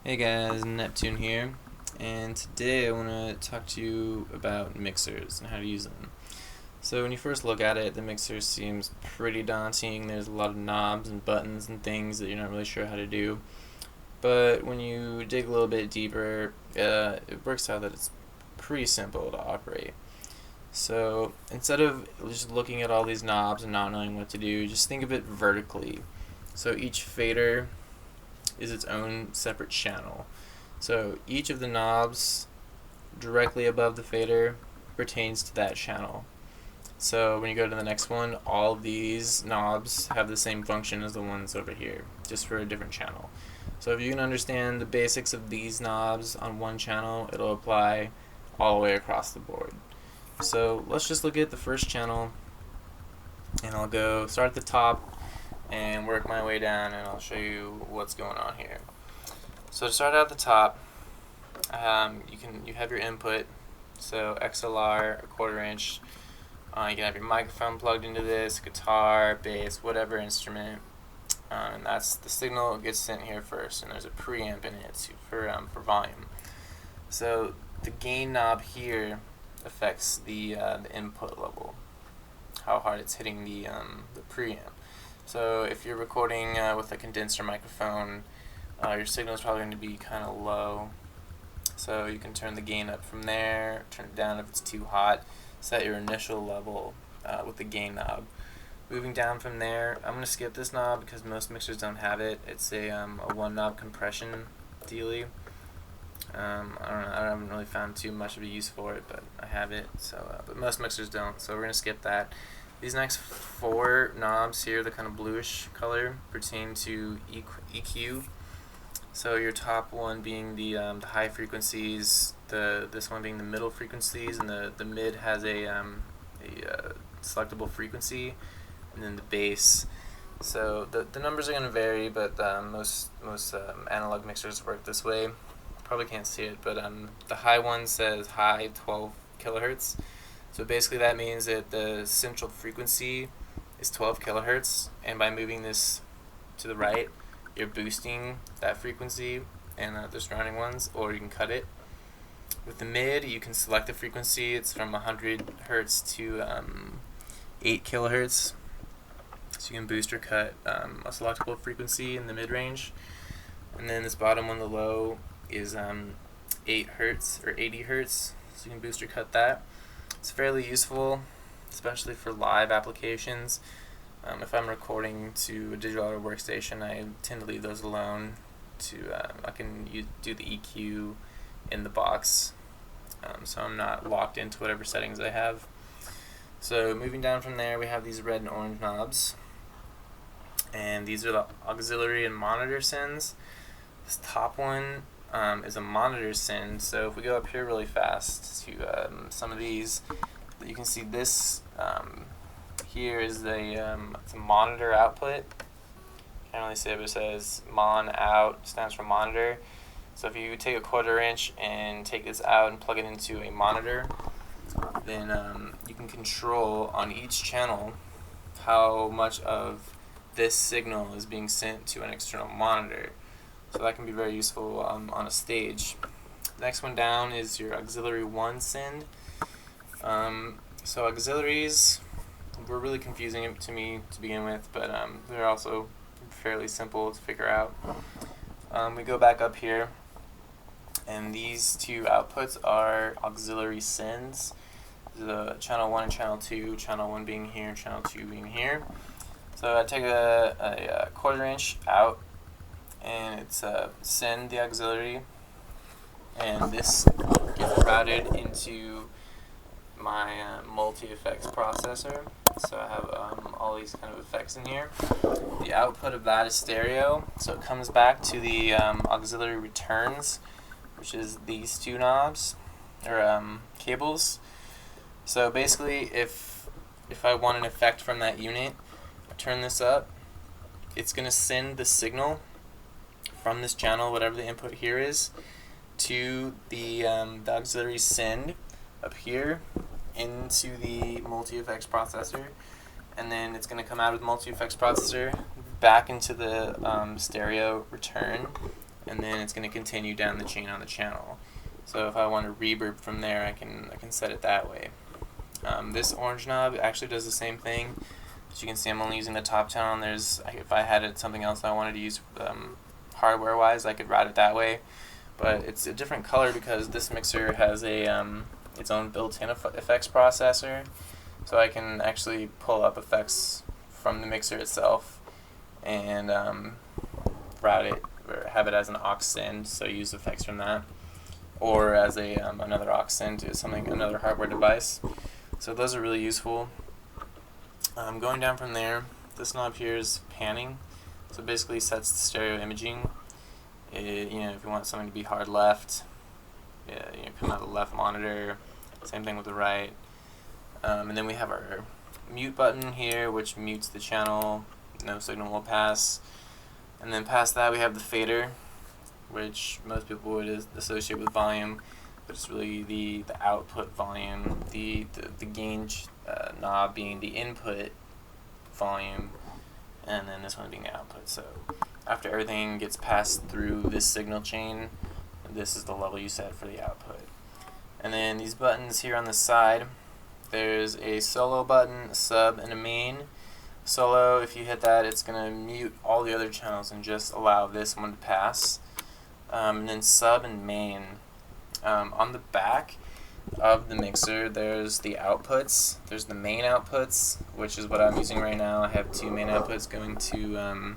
Hey guys, Neptune here, and today I want to talk to you about mixers and how to use them. So when you first look at it, the mixer seems pretty daunting. There's a lot of knobs and buttons and things that you're not really sure how to do. But when you dig a little bit deeper, it works out that it's pretty simple to operate. So instead of just looking at all these knobs and not knowing what to do, just think of it vertically. So each fader is its own separate channel. So each of the knobs directly above the fader pertains to that channel. So when you go to the next one, all of these knobs have the same function as the ones over here, just for a different channel. So if you can understand the basics of these knobs on one channel, it'll apply all the way across the board. So let's just look at the first channel, and I'll go start at the top and work my way down, and I'll show you what's going on here. So to start out at the top, you have your input, so XLR, a 1/4 inch. You can have your microphone plugged into this, guitar, bass, whatever instrument, and that's the signal gets sent here first. And there's a preamp in it for volume. So the gain knob here affects the input level, how hard it's hitting the preamp. So if you're recording with a condenser microphone, your signal is probably going to be kind of low. So you can turn the gain up from there, turn it down if it's too hot, set your initial level with the gain knob. Moving down from there, I'm going to skip this knob because most mixers don't have it. It's a one knob compression dealie. I don't know, I haven't really found too much of a use for it, but I have it. So, but most mixers don't, so we're going to skip that. These next 4 knobs here, the kind of bluish color, pertain to EQ. So your top one being the high frequencies, this one being the middle frequencies, and the mid has a selectable frequency, and then the bass. So the numbers are going to vary, but most analog mixers work this way. Probably can't see it, but the high one says high 12 kilohertz. So basically that means that the central frequency is 12 kilohertz, and by moving this to the right, you're boosting that frequency and the surrounding ones, or you can cut it. With the mid, you can select the frequency. It's from 100 hertz to 8 kilohertz. So you can boost or cut a selectable frequency in the mid range. And then this bottom one, the low, is 8 hertz or 80 hertz. So you can boost or cut that. It's fairly useful, especially for live applications. If I'm recording to a digital audio workstation, I tend to leave those alone. I can do the EQ in the box, so I'm not locked into whatever settings I have. So moving down from there, we have these red and orange knobs, and these are the auxiliary and monitor sends. This top one is a monitor send. So if we go up here really fast to some of these, you can see this here is it's a monitor output. Can't really say it, but it says mon out, stands for monitor. So if you take a 1/4 inch and take this out and plug it into a monitor, then you can control on each channel how much of this signal is being sent to an external monitor. So that can be very useful on a stage. The next one down is your auxiliary 1 send. So auxiliaries were really confusing to me to begin with, but they're also fairly simple to figure out. We go back up here, and these 2 outputs are auxiliary sends. The channel 1 and channel 2, channel 1 being here, channel 2 being here. So I take a 1/4 inch out, and it's send the auxiliary, and this gets routed into my multi-effects processor. So I have all these kind of effects in here. The output of that is stereo, so it comes back to the auxiliary returns, which is these 2 knobs or cables. So basically, if I want an effect from that unit, I turn this up. It's going to send the signal from this channel, whatever the input here is, to the auxiliary send up here into the multi-effects processor, and then it's going to come out of the multi-effects processor back into the stereo return, and then it's going to continue down the chain on the channel. So if I want to reverb from there, I can set it that way. This orange knob actually does the same thing. As you can see, I'm only using the top tone. If I had it something else I wanted to use hardware wise, I could route it that way. But it's a different color because this mixer has its own built-in effects processor, so I can actually pull up effects from the mixer itself and route it or have it as an aux send, so use effects from that, or as another aux send to another hardware device. So those are really useful. Going down from there, this knob here is panning, so it basically sets the stereo imaging. If you want something to be hard left, come out of the left monitor. Same thing with the right. And then we have our mute button here, which mutes the channel. No signal will pass. And then past that, we have the fader, which most people would associate with volume, but it's really the output volume. The gain knob being the input volume, and then this one being the output. So after everything gets passed through this signal chain, this is the level you set for the output. And then these buttons here on the side, there's a solo button, a sub, and a main. Solo, if you hit that, it's going to mute all the other channels and just allow this one to pass. And then sub and main. On the back of the mixer, there's the outputs. There's the main outputs, which is what I'm using right now. I have two main outputs going to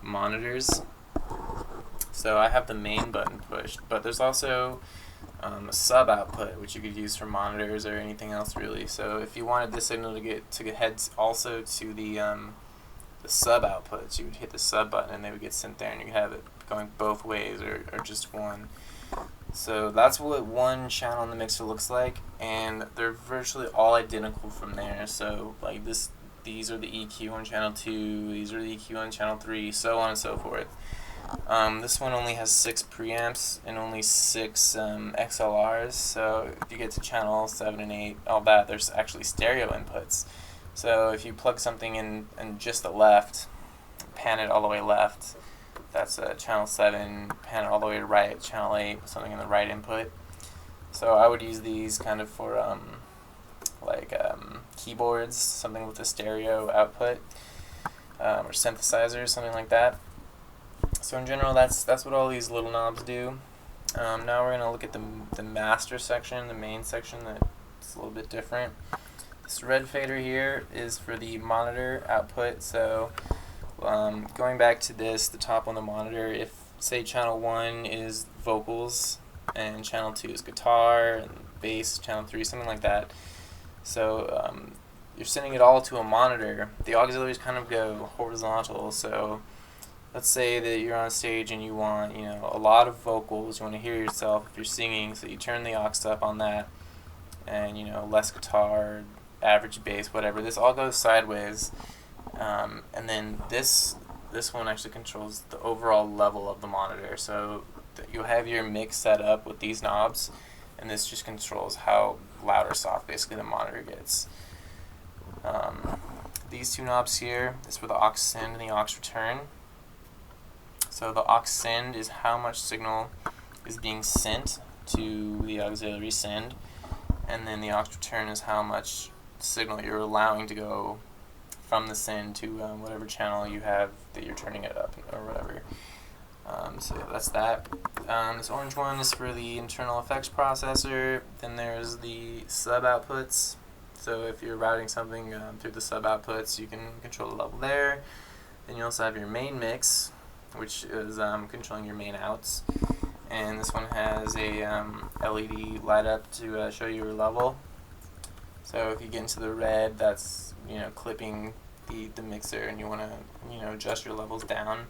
monitors. So I have the main button pushed, but there's also a sub output, which you could use for monitors or anything else really. So if you wanted this signal to head also to the sub outputs, you would hit the sub button and they would get sent there, and you could have it going both ways or just one. So that's what one channel in the mixer looks like, and they're virtually all identical from there. So like these are the EQ on channel 2, these are the EQ on channel 3, so on and so forth. This one only has 6 preamps and only 6 XLRs, so if you get to channel 7 and 8, all that, there's actually stereo inputs. So if you plug something in just the left, pan it all the way left, that's channel 7, pan it all the way to right, channel 8, put something in the right input. So I would use these kind of for keyboards, something with a stereo output, or synthesizers, something like that. So in general, that's what all these little knobs do. Now we're going to look at the master section, the main section that's a little bit different. This red fader here is for the monitor output. So going back to the top on the monitor, if say channel 1 is vocals and channel 2 is guitar and bass, channel 3, something like that. So you're sending it all to a monitor. The auxiliaries kind of go horizontal. So let's say that you're on stage and you want, a lot of vocals. You want to hear yourself if you're singing, so you turn the aux up on that, and less guitar, average bass, whatever. This all goes sideways, and then this one actually controls the overall level of the monitor. So you have your mix set up with these knobs, and this just controls how loud or soft basically the monitor gets. These two knobs here is for the aux send and the aux return. So the aux send is how much signal is being sent to the auxiliary send, and then the aux return is how much signal you're allowing to go from the send to whatever channel you have that you're turning it up or whatever. So yeah, that's that. This orange one is for the internal effects processor. Then there's the sub outputs. So if you're routing something through the sub outputs, you can control the level there. Then you also have your main mix, which is controlling your main outs, and this one has a LED light up to show you your level. So if you get into the red, that's clipping the mixer, and you want to adjust your levels down.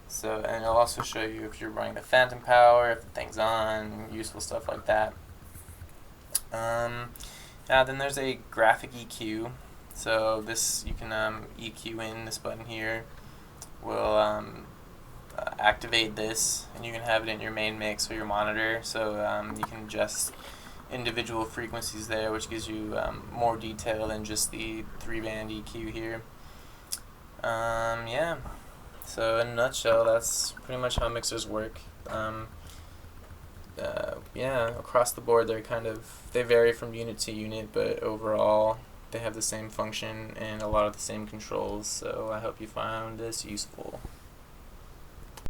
So, and it'll also show you if you're running the phantom power, if the thing's on, useful stuff like that. Now then there's a graphic EQ. So this you can EQ in. This button here will activate this, and you can have it in your main mix or your monitor. So you can adjust individual frequencies there, which gives you more detail than just the 3-band EQ here. Yeah. So in a nutshell, that's pretty much how mixers work. Yeah, across the board, they vary from unit to unit, but overall, they have the same function and a lot of the same controls. So I hope you found this useful.